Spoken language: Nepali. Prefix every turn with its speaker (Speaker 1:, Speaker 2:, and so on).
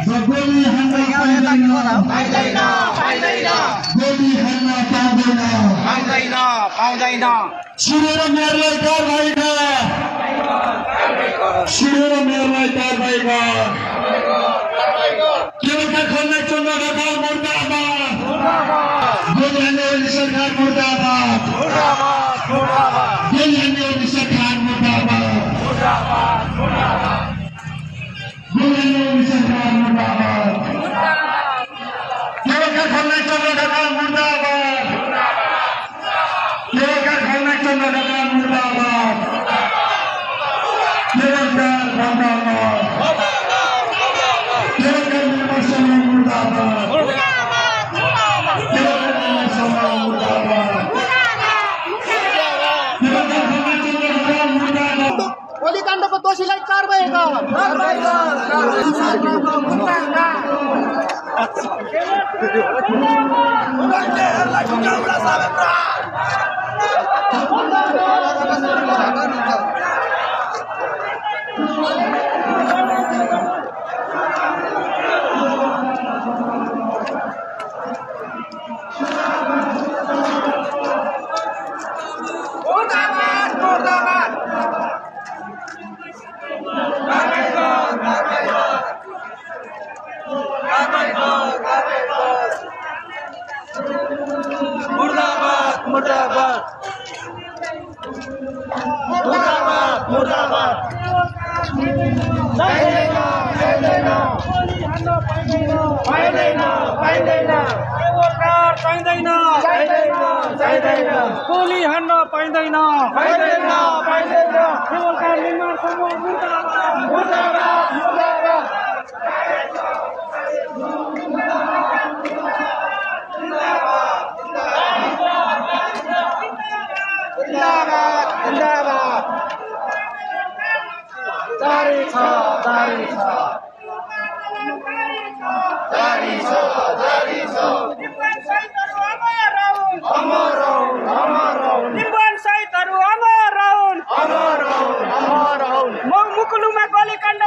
Speaker 1: गोली हान्न पाइँदैन गोली हान्न पाउँदैन छिरेर मेयरलाई कारबाही गर केवलका खोल्ने चुन्न ढकाल मुर्दाबाद गोली हान्ने ओली सरकार मुर्दाबाद गोली हान्ने ओली सरकार मुर्दाबाद गोली हान्ने ओली सरकार मुर्दाबाद केवलका खोल्ने चुन्न ढकाल मुर्दाबाद केवलका खोल्ने चुन्न ढकाल मुर्दाबाद केवलका मुर्दाबाद
Speaker 2: गोलीकाण्डको दोषीलाई कारबाही
Speaker 3: गोली हान्न पाइँदैन केवलका निर्माण समूह मुकुलुमा गोलीकाण्ड